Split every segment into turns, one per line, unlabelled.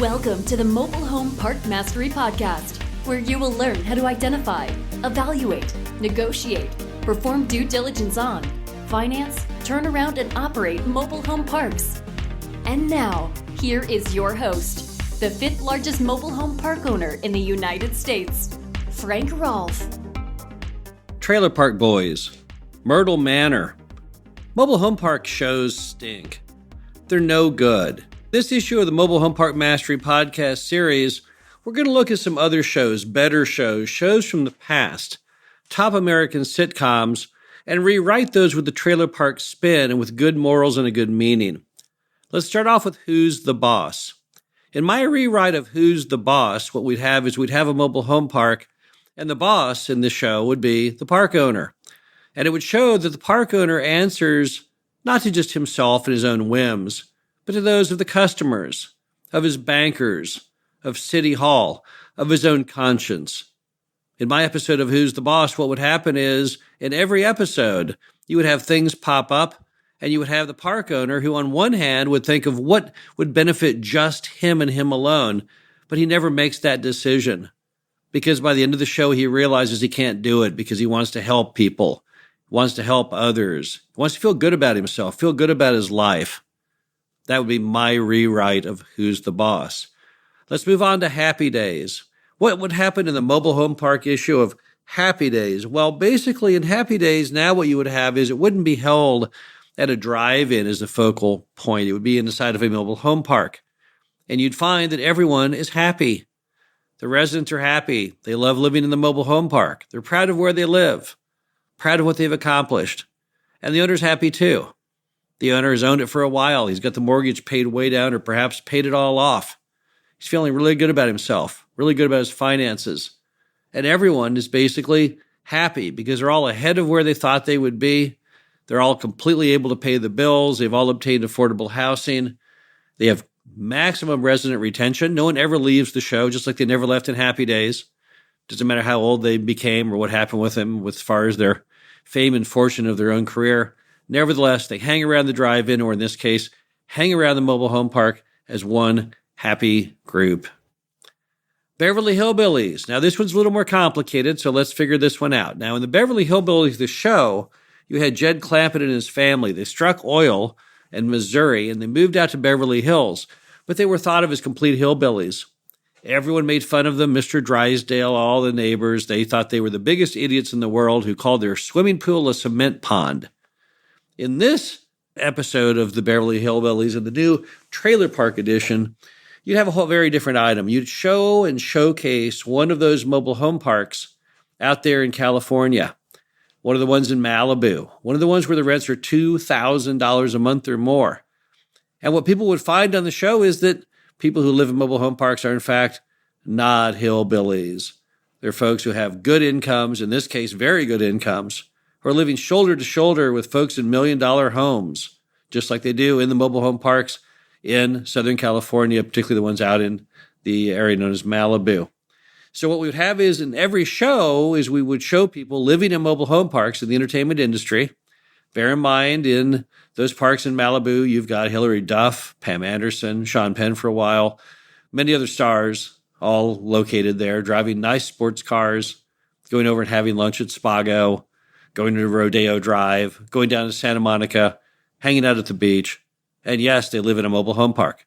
Welcome to the Mobile Home Park Mastery Podcast, where you will learn how to identify, evaluate, negotiate, perform due diligence on, finance, turn around, and operate mobile home parks. And now, here is your host, the fifth largest mobile home park owner in the United States, Frank Rolfe.
Trailer Park Boys, Myrtle Manor. Mobile home park shows stink. They're no good. This issue of the Mobile Home Park Mastery podcast series, we're going to look at some other shows, better shows, shows from the past, top American sitcoms, and rewrite those with the trailer park spin and with good morals and a good meaning. Let's start off with Who's the Boss? In my rewrite of Who's the Boss, what we'd have a mobile home park, and the boss in the show would be the park owner. And it would show that the park owner answers not to just himself and his own whims, but to those of the customers, of his bankers, of City Hall, of his own conscience. In my episode of Who's the Boss, what would happen is, in every episode, you would have things pop up, and you would have the park owner who, on one hand, would think of what would benefit just him and him alone, but he never makes that decision. Because by the end of the show, he realizes he can't do it because he wants to help people, wants to help others, wants to feel good about himself, feel good about his life. That would be my rewrite of Who's the Boss. Let's move on to Happy Days. What would happen in the mobile home park issue of Happy Days? Well, basically in Happy Days, now what you would have is it wouldn't be held at a drive-in as the focal point. It would be inside of a mobile home park. And you'd find that everyone is happy. The residents are happy. They love living in the mobile home park. They're proud of where they live, proud of what they've accomplished. And the owner's happy too. The owner has owned it for a while. He's got the mortgage paid way down or perhaps paid it all off. He's feeling really good about himself, really good about his finances. And everyone is basically happy because they're all ahead of where they thought they would be. They're all completely able to pay the bills. They've all obtained affordable housing. They have maximum resident retention. No one ever leaves the show, just like they never left in Happy Days. Doesn't matter how old they became or what happened with them as far as their fame and fortune of their own career. Nevertheless, they hang around the drive-in, or in this case, hang around the mobile home park as one happy group. Beverly Hillbillies. Now, this one's a little more complicated, so let's figure this one out. Now, in the Beverly Hillbillies, the show, you had Jed Clampett and his family. They struck oil in Missouri, and they moved out to Beverly Hills, but they were thought of as complete hillbillies. Everyone made fun of them, Mr. Drysdale, all the neighbors. They thought they were the biggest idiots in the world who called their swimming pool a cement pond. In this episode of the Beverly Hillbillies, in the new Trailer Park edition, you'd have a whole very different item. You'd show and showcase one of those mobile home parks out there in California, one of the ones in Malibu, one of the ones where the rents are $2,000 a month or more. And what people would find on the show is that people who live in mobile home parks are, in fact, not hillbillies. They're folks who have good incomes, in this case, very good incomes, who are living shoulder to shoulder with folks in million-dollar homes, just like they do in the mobile home parks in Southern California, particularly the ones out in the area known as Malibu. So what we would have is in every show is we would show people living in mobile home parks in the entertainment industry. Bear in mind, in those parks in Malibu, you've got Hilary Duff, Pam Anderson, Sean Penn for a while, many other stars all located there, driving nice sports cars, going over and having lunch at Spago, going to Rodeo Drive, going down to Santa Monica, hanging out at the beach. And yes, they live in a mobile home park.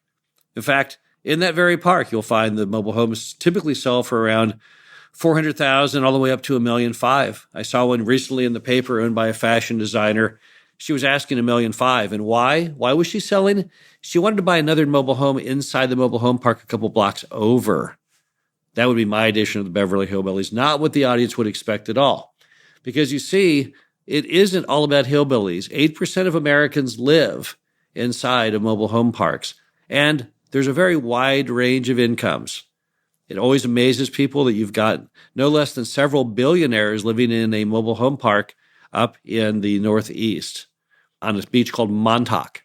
In fact, in that very park, you'll find the mobile homes typically sell for around $400,000 all the way up to $1.5 million. I saw one recently in the paper owned by a fashion designer. She was asking $1.5 million. And why? Why was she selling? She wanted to buy another mobile home inside the mobile home park a couple blocks over. That would be my edition of the Beverly Hillbillies, not what the audience would expect at all. Because you see, it isn't all about hillbillies. 8% of Americans live inside of mobile home parks. And there's a very wide range of incomes. It always amazes people that you've got no less than several billionaires living in a mobile home park up in the Northeast on a beach called Montauk.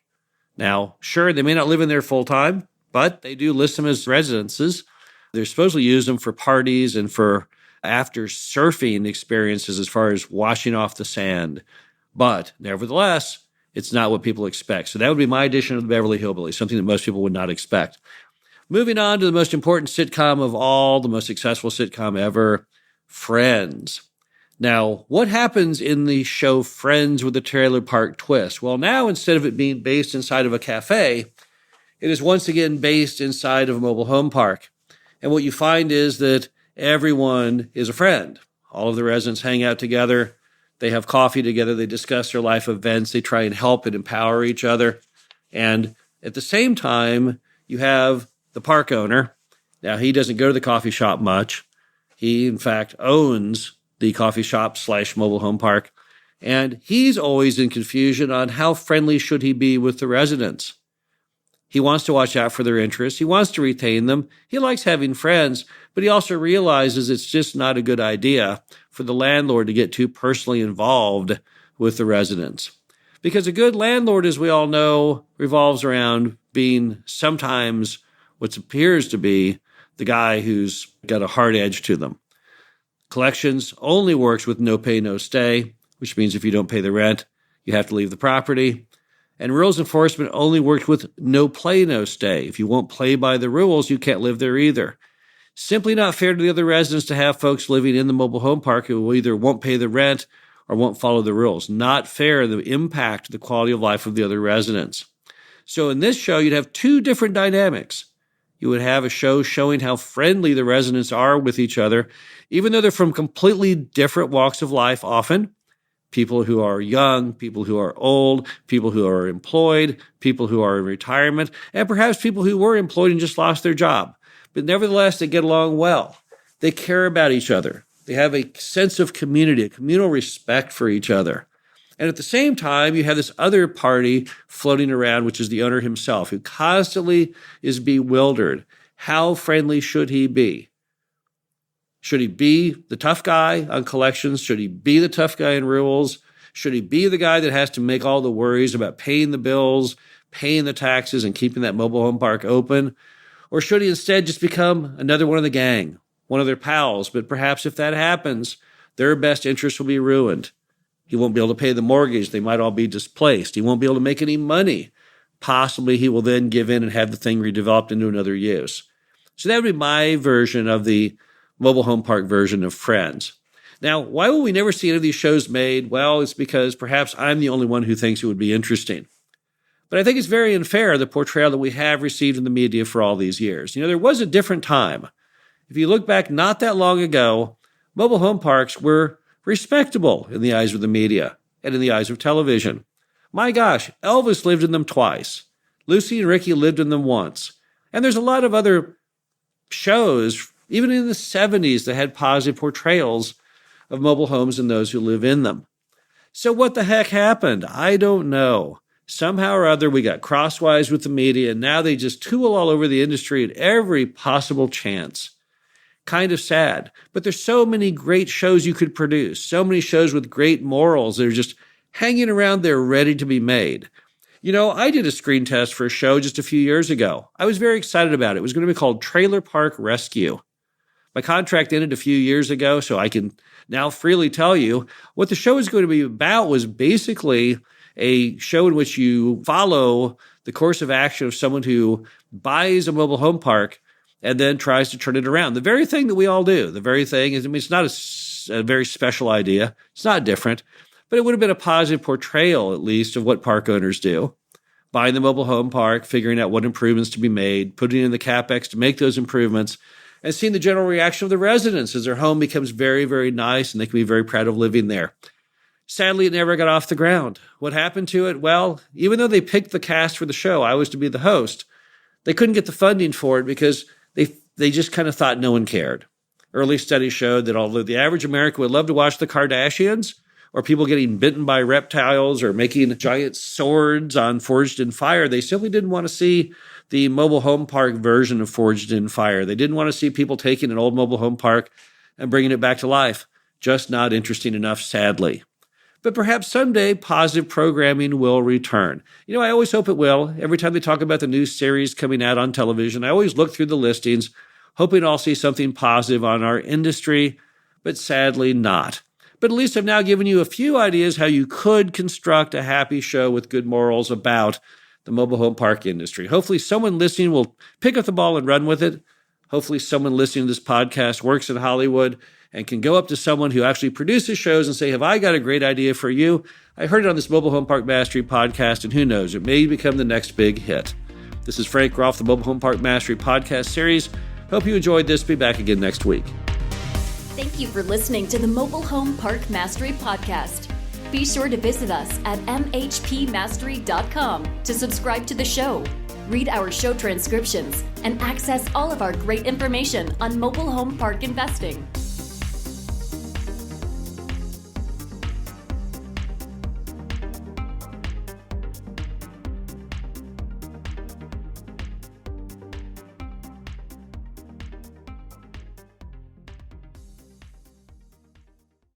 Now, sure, they may not live in there full time, but they do list them as residences. They're supposed to use them for parties and for after surfing experiences as far as washing off the sand. But nevertheless, it's not what people expect. So that would be my edition of the Beverly Hillbillies, something that most people would not expect. Moving on to the most important sitcom of all, the most successful sitcom ever, Friends. Now, what happens in the show Friends with the trailer park twist? Well, now instead of it being based inside of a cafe, it is once again based inside of a mobile home park. And what you find is that everyone is a friend. All of the residents hang out together. They have coffee together. They discuss their life events. They try and help and empower each other. And at the same time, you have the park owner. Now, he doesn't go to the coffee shop much. He, in fact, owns the coffee shop / mobile home park. And he's always in confusion on how friendly should he be with the residents. He wants to watch out for their interests. He wants to retain them. He likes having friends, but he also realizes it's just not a good idea for the landlord to get too personally involved with the residents. Because a good landlord, as we all know, revolves around being sometimes what appears to be the guy who's got a hard edge to them. Collections only works with no pay, no stay, which means if you don't pay the rent, you have to leave the property. And rules enforcement only works with no play, no stay. If you won't play by the rules, you can't live there either. Simply not fair to the other residents to have folks living in the mobile home park who either won't pay the rent or won't follow the rules. Not fair, the impact, the quality of life of the other residents. So in this show, you'd have two different dynamics. You would have a show showing how friendly the residents are with each other, even though they're from completely different walks of life often. People who are young, people who are old, people who are employed, people who are in retirement, and perhaps people who were employed and just lost their job. But nevertheless, they get along well. They care about each other. They have a sense of community, a communal respect for each other. And at the same time, you have this other party floating around, which is the owner himself, who constantly is bewildered. How friendly should he be? Should he be the tough guy on collections? Should he be the tough guy in rules? Should he be the guy that has to make all the worries about paying the bills, paying the taxes, and keeping that mobile home park open? Or should he instead just become another one of the gang, one of their pals? But perhaps if that happens, their best interest will be ruined. He won't be able to pay the mortgage. They might all be displaced. He won't be able to make any money. Possibly he will then give in and have the thing redeveloped into another use. So that would be my version of the mobile home park version of Friends. Now, why will we never see any of these shows made? Well, it's because perhaps I'm the only one who thinks it would be interesting. But I think it's very unfair, the portrayal that we have received in the media for all these years. There was a different time. If you look back not that long ago, mobile home parks were respectable in the eyes of the media and in the eyes of television. My gosh, Elvis lived in them twice. Lucy and Ricky lived in them once. And there's a lot of other shows, even in the 70s, that had positive portrayals of mobile homes and those who live in them. So what the heck happened? I don't know. Somehow or other, we got crosswise with the media, and now they just tool all over the industry at every possible chance. Kind of sad. But there's so many great shows you could produce, so many shows with great morals that are just hanging around there ready to be made. I did a screen test for a show just a few years ago. I was very excited about it. It was going to be called Trailer Park Rescue. My contract ended a few years ago, so I can now freely tell you what the show is going to be about was basically a show in which you follow the course of action of someone who buys a mobile home park and then tries to turn it around. The very thing that we all do. The very thing is, it's not a very special idea. It's not different, but it would have been a positive portrayal, at least, of what park owners do. Buying the mobile home park, figuring out what improvements to be made, putting in the CapEx to make those improvements, and seeing the general reaction of the residents as their home becomes very, very nice and they can be very proud of living there. Sadly, it never got off the ground. What happened to it? Well, even though they picked the cast for the show, I was to be the host, they couldn't get the funding for it because they just kind of thought no one cared. Early studies showed that although the average American would love to watch the Kardashians or people getting bitten by reptiles or making giant swords on Forged in Fire, they simply didn't want to see the mobile home park version of Forged in Fire. They didn't want to see people taking an old mobile home park and bringing it back to life. Just not interesting enough, sadly. But perhaps someday positive programming will return. I always hope it will. Every time they talk about the new series coming out on television, I always look through the listings, hoping I'll see something positive on our industry, but sadly not. But at least I've now given you a few ideas how you could construct a happy show with good morals about the mobile home park industry. Hopefully someone listening will pick up the ball and run with it. Hopefully someone listening to this podcast works in Hollywood and can go up to someone who actually produces shows and say, have I got a great idea for you? I heard it on this Mobile Home Park Mastery podcast, and who knows, it may become the next big hit. This is Frank Groff, the Mobile Home Park Mastery podcast series. Hope you enjoyed this. Be back again next week.
Thank you for listening to the Mobile Home Park Mastery podcast. Be sure to visit us at mhpmastery.com to subscribe to the show, read our show transcriptions, and access all of our great information on mobile home park investing.